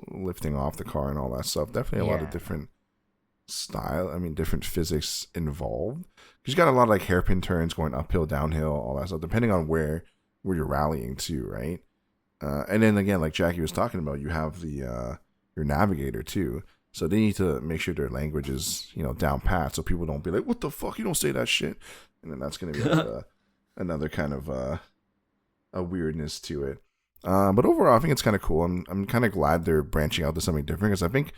A: lifting off the car and all that stuff. Definitely a lot of
C: Yeah.
A: different style. I mean, different physics involved. Because you got a lot of like hairpin turns going uphill, downhill, all that stuff, depending on where you're rallying to, right? And then again, like Jackie was talking about, you have the your navigator too. So they need to make sure their language is down pat, so people don't be like, "What the fuck? You don't say that shit." And then that's gonna be like another kind of a weirdness to it. But overall, I think it's kind of cool. I'm kind of glad they're branching out to something different because I think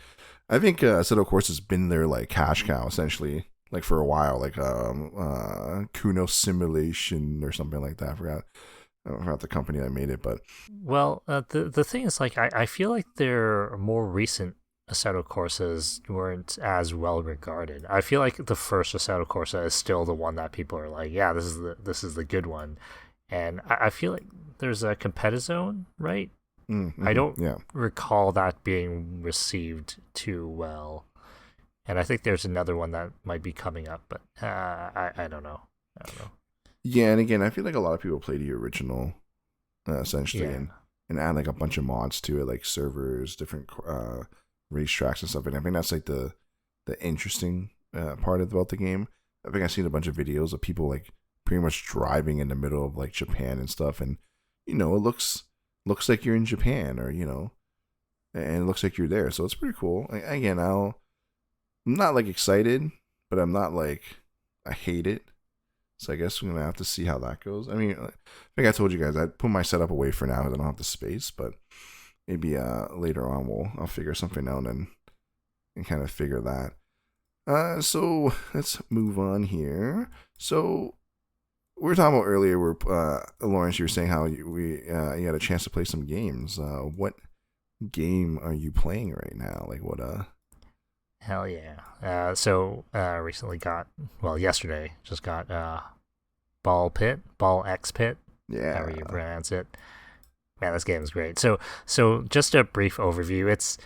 A: Assetto Corsa has been their like cash cow essentially, like for a while, like Kuno Simulation or something like that. I forgot the company that made it, but
C: Well, the thing is, like, I feel like their more recent Assetto Corsas weren't as well regarded. I feel like the first Assetto Corsa is still the one that people are like, yeah, this is the good one, and I feel like there's a Competizone, right? I don't
A: yeah.
C: recall that being received too well, and I think there's another one that might be coming up, but I don't know. I don't know.
A: Yeah, and again, I feel like a lot of people play the original, essentially,
C: Yeah.
A: and add like a bunch of mods to it, like servers, different racetracks and stuff. And I think that's like the interesting part about the game. I think I've seen a bunch of videos of people like pretty much driving in the middle of like Japan and stuff, and it looks like you're in Japan, or and it looks like you're there. So it's pretty cool. Again, I'm not like excited, but I'm not like I hate it. So I guess we're gonna have to see how that goes. I mean, I think I told you guys I'd put my setup away for now because I don't have the space, but maybe later on I'll figure something out and kind of figure that. So let's move on here. So we were talking about earlier. Lawrence, you were saying how you had a chance to play some games. What game are you playing right now? Like what?
C: Hell yeah! Recently yesterday just got Ball X Pit.
A: Yeah,
C: However you pronounce it. Man, this game is great. So just a brief overview. It's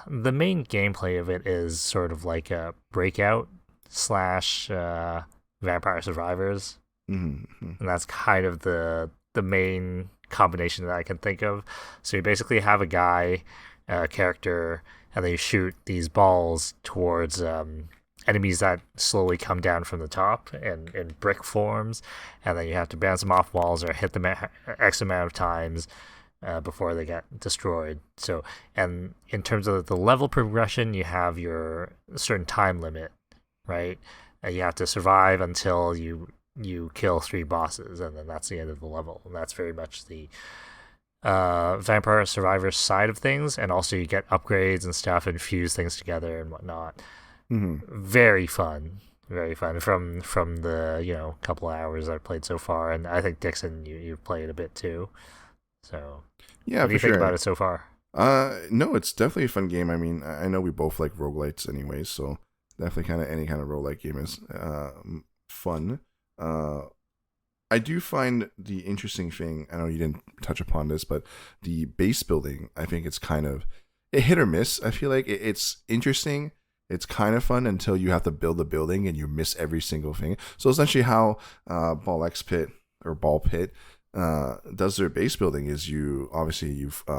C: the main gameplay of it is sort of like a Breakout slash Vampire Survivors, and that's kind of the main combination that I can think of. So you basically have a guy, character, and then you shoot these balls towards enemies that slowly come down from the top in brick forms, and then you have to bounce them off walls or hit them X amount of times before they get destroyed. So, and in terms of the level progression, you have your certain time limit, right? You have to survive until you kill 3 bosses, and then that's the end of the level. And that's very much the Vampire Survivors side of things, and also you get upgrades and stuff and fuse things together and whatnot. Very fun from the couple of hours I've played so far, and I think Dixon, you've played a bit too. So
A: yeah,
C: what do you think about it so far?
A: No, it's definitely a fun game. I mean, I know we both like roguelites anyways, so definitely any kind of roguelite game is fun. I do find the interesting thing, I know you didn't touch upon this, but the base building, I think it's kind of a hit or miss. I feel like it's interesting. It's kind of fun until you have to build a building and you miss every single thing. So essentially how Ball Pit does their base building is you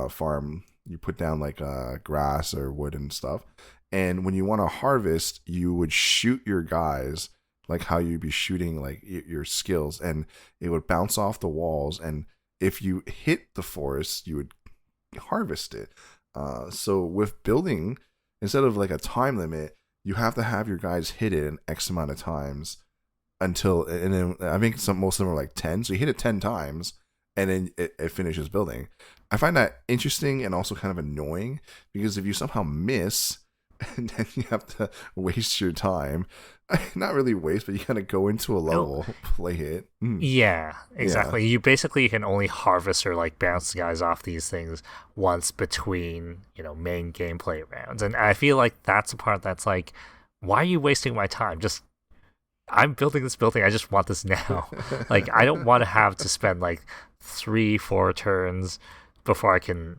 A: farm, you put down like grass or wood and stuff. And when you want to harvest, you would shoot your guys like how you'd be shooting like your skills, and it would bounce off the walls. And if you hit the forest, you would harvest it. So with building, instead of like a time limit, you have to have your guys hit it an X amount of times until, and then I think most of them are like 10. So you hit it 10 times and then it finishes building. I find that interesting and also kind of annoying, because if you somehow miss, and then you have to waste your time. Not really waste, but you kind of go into a level, play it.
C: Yeah, exactly. Yeah. You basically can only harvest or like bounce guys off these things once between, main gameplay rounds. And I feel like that's the part that's like, why are you wasting my time? I'm building this building. I just want this now. Like, I don't want to have to spend like 3-4 turns before I can,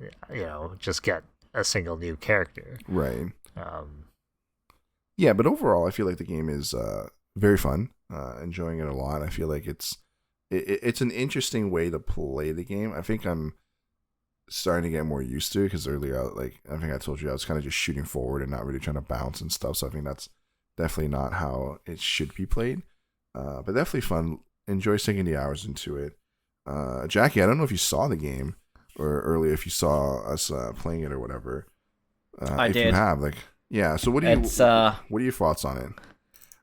C: just get a single new character.
A: Right. Yeah, but overall, I feel like the game is very fun. Enjoying it a lot. I feel like it's an interesting way to play the game. I think I'm starting to get more used to it, because earlier, I think I told you I was kind of just shooting forward and not really trying to bounce and stuff. So I think that's definitely not how it should be played. But definitely fun. Enjoy sinking the hours into it. Jacky, I don't know if you saw the game or earlier if you saw us playing it or whatever.
B: I
A: if
B: did.
A: You have so what are your thoughts on it?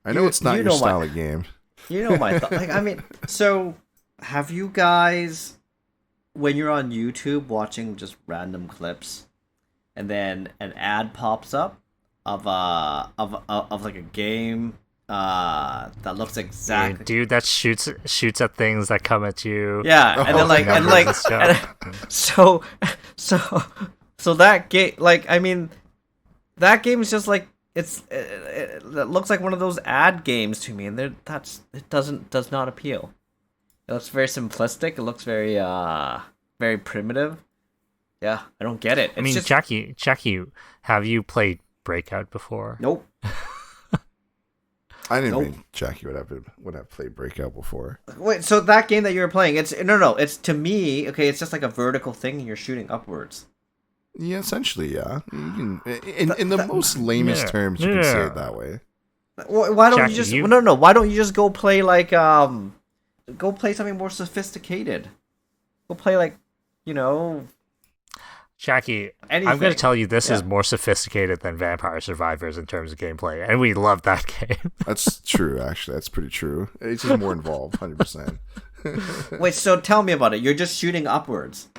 A: I know it's not your style of game.
B: You know my thought. So have you guys, when you're on YouTube watching just random clips, and then an ad pops up of like a game that looks exactly,
C: dude, that shoots at things that come at you.
B: Yeah, and so that game, that game is just like it looks like one of those ad games to me, and it does not appeal. It looks very simplistic. It looks very very primitive. Yeah, I don't get it. It's
C: Jacky, have you played Breakout before?
B: Nope.
A: I didn't think Jacky would have played Breakout before.
B: Wait, so that game that you were playing, it's to me, okay, it's just like a vertical thing and you're shooting upwards.
A: Yeah, essentially, yeah. You can, in the most lamest terms, you can say it that way.
B: Why don't Jacky, why don't you just go play go play something more sophisticated? Go play
C: Jacky,
B: anything.
C: I'm going to tell you this is more sophisticated than Vampire Survivors in terms of gameplay, and we love that game.
A: That's true, actually. That's pretty true. It's just more involved, 100%.
B: Wait, so tell me about it. You're just shooting upwards.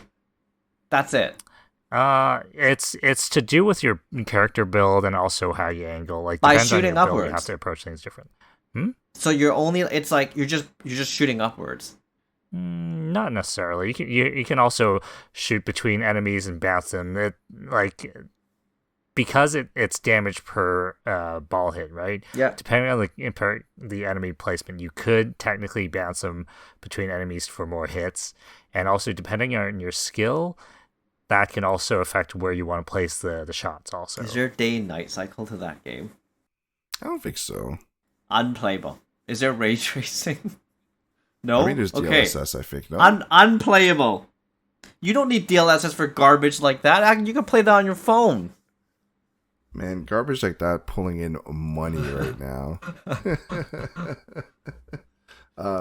B: That's it.
C: It's to do with your character build and also how you angle. Like,
B: by
C: depends
B: shooting
C: on your
B: upwards,
C: build, you have to approach things different.
B: So you're only it's like you're just shooting upwards.
C: Not necessarily. You can also shoot between enemies and bounce them. Because it's damage per ball hit, right?
B: Yeah.
C: Depending on the enemy placement, you could technically bounce them between enemies for more hits, and also depending on your skill, that can also affect where you want to place the shots. Also,
B: Is there a day and night cycle to that game?
A: I don't think so.
B: Unplayable. Is there ray tracing? No.
A: I mean, there's
B: Okay.
A: DLSS. I think no.
B: Unplayable. You don't need DLSS for garbage like that. You can play that on your phone.
A: Man, garbage like that pulling in money right now.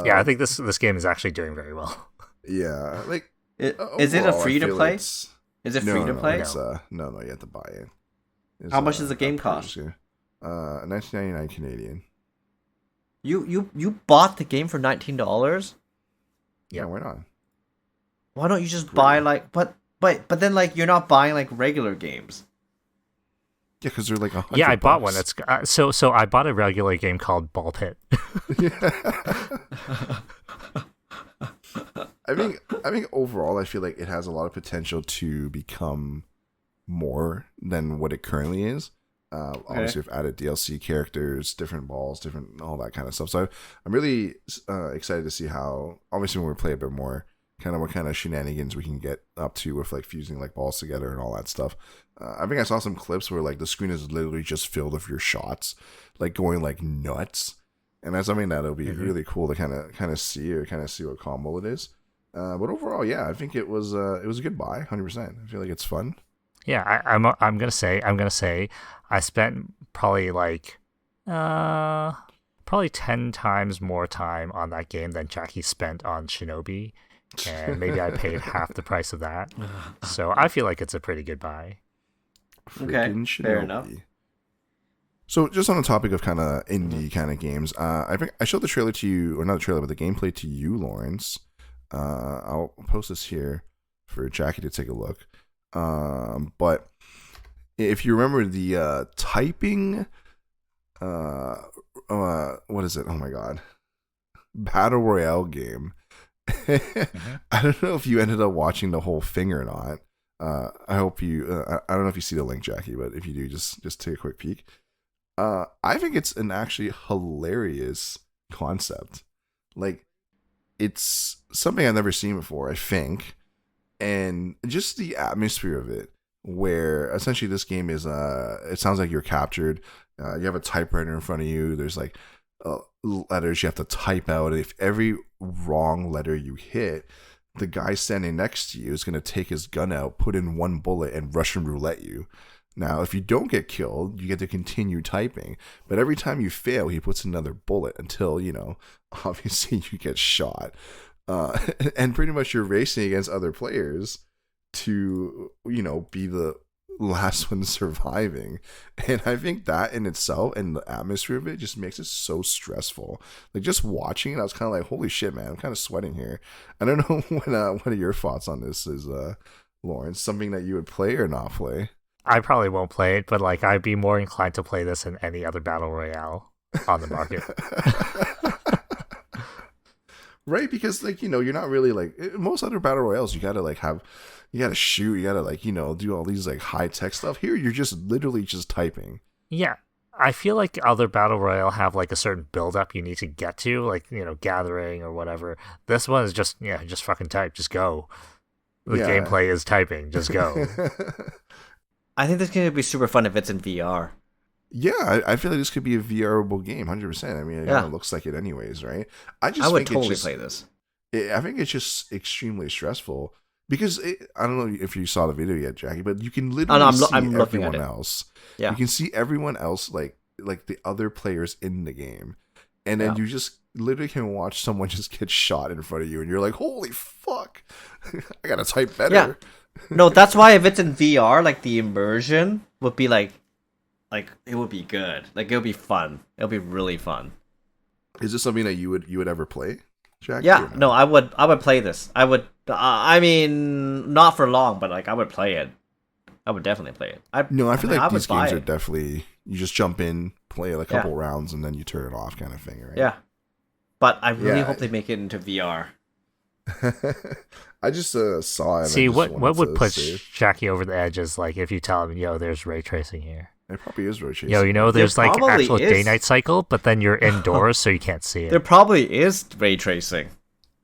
C: yeah, I think this game is actually doing very well.
A: Yeah, like
B: is it a
A: overall,
B: free
A: I
B: to
A: feel
B: play?
A: it's-
B: Is it
A: No,
B: free to
A: no,
B: play?
A: It's, no, you have to buy it. It's,
B: How much does the game
A: a
B: cost?
A: purchase, yeah. $19.99 Canadian.
B: You bought the game for $19?
A: Yeah, why not?
B: Why don't you just buy like but then like you're not buying like regular games?
A: Yeah, because they're like $100.
C: Yeah, I bought one. It's so I bought a regular game called Ball Pit.
A: I think overall, I feel like it has a lot of potential to become more than what it currently is. Obviously, we've added DLC characters, different balls, different all that kind of stuff. So I'm really excited to see how, obviously, when we play a bit more, kind of what kind of shenanigans we can get up to with like fusing like balls together and all that stuff. I think I saw some clips where like the screen is literally just filled with your shots, like going like nuts, and that's something that'll be really cool to kind of see what combo it is. But overall, yeah, I think it was a good buy, 100%. I feel like it's fun.
C: Yeah, I'm gonna say I spent probably probably 10 times more time on that game than Jacky spent on Shinobi, and maybe I paid half the price of that. So I feel like it's a pretty good buy.
B: Okay, fair enough.
A: So just on the topic of kind of indie kind of games, I think I showed the trailer to you, or not the trailer, but the gameplay to you, Lawrence. I'll post this here for Jacky to take a look. But if you remember the typing, what is it? Oh my god, Battle Royale game. I don't know if you ended up watching the whole thing or not. I hope you. I don't know if you see the link, Jacky, but if you do, just take a quick peek. I think it's an actually hilarious concept. Like, it's something I've never seen before, I think, and just the atmosphere of it, where essentially this game is it sounds like you're captured. You have a typewriter in front of you. There's like letters you have to type out. If every wrong letter you hit, the guy standing next to you is going to take his gun out, put in one bullet, and Russian roulette you. Now, if you don't get killed, you get to continue typing. But every time you fail, he puts another bullet until, obviously you get shot. And pretty much you're racing against other players to, be the last one surviving. And I think that in itself and the atmosphere of it just makes it so stressful. Like, just watching it, I was kind of like, holy shit, man, I'm kind of sweating here. I don't know what are your thoughts on this is, Lawrence, something that you would play or not play?
C: I probably won't play it, but like I'd be more inclined to play this than any other battle royale on the market.
A: Right, because you're not really like most other battle royales. You gotta shoot, you gotta do all these like high tech stuff. Here, you're just literally just typing.
C: Yeah, I feel like other battle royale have like a certain build up you need to get to, like gathering or whatever. This one is just fucking type, just go. The gameplay is typing, just go.
B: I think this game would be super fun if it's in VR.
A: Yeah, I feel like this could be a VRable game, 100%. I mean, it kind of looks like it anyways, right? I
B: would totally play this.
A: I think it's just extremely stressful because I don't know if you saw the video yet, Jacky, but you can literally see everyone else.
B: Yeah.
A: You can see everyone else, like the other players in the game, and then you just literally can watch someone just get shot in front of you, and you're like, "Holy fuck! I gotta type better."
B: Yeah. No, that's why if it's in VR, like the immersion would be like it would be good. Like it would be fun. It'll be really fun.
A: Is this something that you would ever play, Jack?
B: Yeah, no, I would play this. I would. I mean, not for long, but like I would play it. I would definitely play it.
A: I feel like these games are definitely you just jump in, play a couple rounds, and then you turn it off, kind of thing, right?
B: Yeah. But I really hope they make it into VR.
A: I just saw it.
C: See, what would push Jacky over the edge is like if you tell him, yo, there's ray tracing here.
A: It probably is ray tracing.
C: Yo, you know, there's like actual
B: is.
C: day-night cycle, but then you're indoors, so you can't see it.
B: There probably is ray tracing.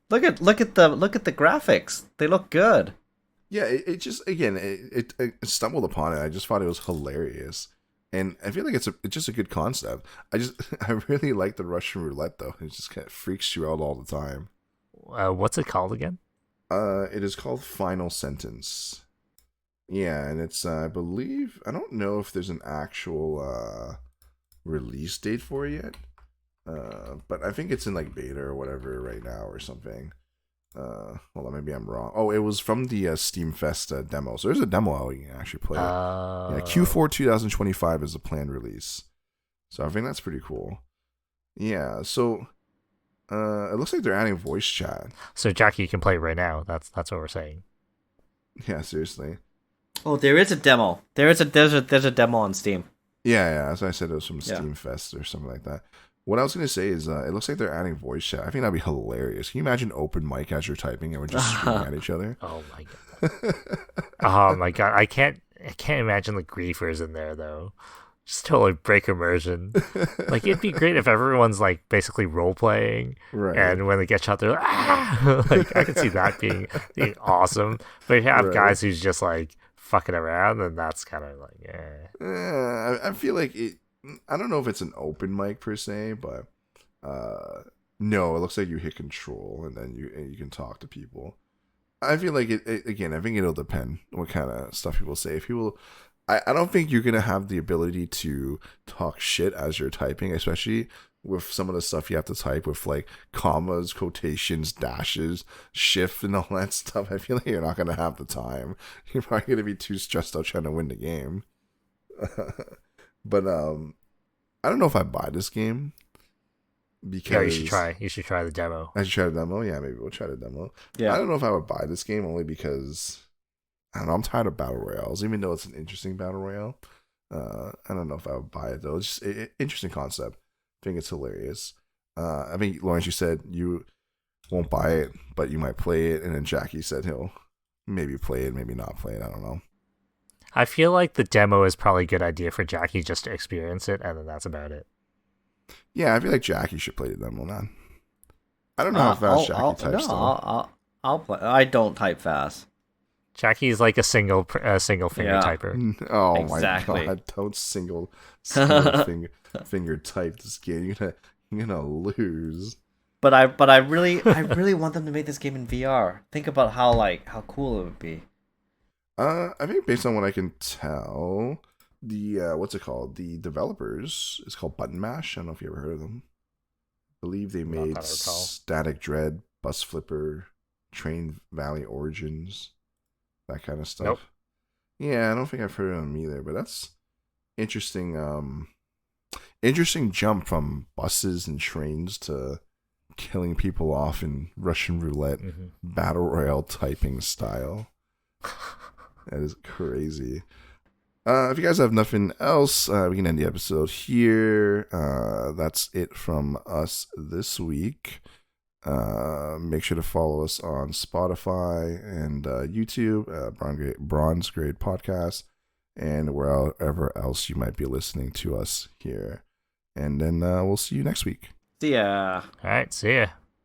B: Look at the graphics. They look good.
A: Yeah, it just, again, it stumbled upon it. I just thought it was hilarious. And I feel like it's just a good concept. I really like the Russian roulette, though. It just kind of freaks you out all the time.
C: What's it called again?
A: It is called Final Sentence. Yeah, and it's, I believe, I don't know if there's an actual release date for it yet. But I think it's in like beta or whatever right now or something. Hold on, maybe I'm wrong. Oh, it was from the Steam Fest demo. So there's a demo out you can actually play. Yeah, Q4 2025 is a planned release. So I think that's pretty cool. Yeah, so it looks like they're adding voice chat.
C: So Jacky, you can play it right now. That's what we're saying.
A: Yeah, seriously.
B: Oh, there is a demo. There's a demo on Steam.
A: Yeah, as I said, it was from Steam Fest or something like that. What I was going to say is, it looks like they're adding voice chat. I think that'd be hilarious. Can you imagine open mic as you're typing and we're just screaming at each other?
C: Oh my god! Oh my god! I can't imagine the griefers in there though. Just totally break immersion. Like it'd be great if everyone's like basically role playing,
A: right?
C: And when they get shot, they're like, ah! Like I could see that being awesome. But if you have guys who's just like fucking around, then that's kind of like,
A: I feel like it. I don't know if it's an open mic per se, but no, it looks like you hit control and then you can talk to people. I feel like it again. I think it'll depend what kind of stuff people say. If people, I don't think you're gonna have the ability to talk shit as you're typing, especially with some of the stuff you have to type with like commas, quotations, dashes, shift, and all that stuff. I feel like you're not gonna have the time. You're probably gonna be too stressed out trying to win the game. But I don't know if I buy this game because
C: yeah, you should try the demo.
A: I should try the demo. Yeah, maybe we'll try the demo.
B: Yeah,
A: I don't know if I would buy this game only because I don't know. I'm tired of battle royales, even though it's an interesting battle royale. I don't know if I would buy it though. It's just interesting concept. I think it's hilarious. I mean, Lawrence, you said you won't buy it, but you might play it, and then Jacky said he'll maybe play it, maybe not play it. I don't know.
C: I feel like the demo is probably a good idea for Jacky just to experience it, and then that's about it.
A: Yeah, I feel like Jacky should play the demo, man. I don't know how fast Jacky types.
B: I'll play. I don't type fast.
C: Jacky's like a single finger typer.
A: Oh
B: exactly.
A: My god! Don't single finger type this game. You're gonna lose.
B: But I really want them to make this game in VR. Think about how cool it would be.
A: I think based on what I can tell, the what's it called? The developers is called Button Mash. I don't know if you ever heard of them. I believe they made Static Dread, Bus Flipper, Train Valley Origins, that kind of stuff.
C: Nope.
A: Yeah, I don't think I've heard of them either, but that's interesting. Interesting jump from buses and trains to killing people off in Russian roulette battle royale typing style. That is crazy. If you guys have nothing else, we can end the episode here. That's it from us this week. Make sure to follow us on Spotify and YouTube, Bronze Grade Podcast, and wherever else you might be listening to us here. And then we'll see you next week.
B: See ya.
C: All right, see ya.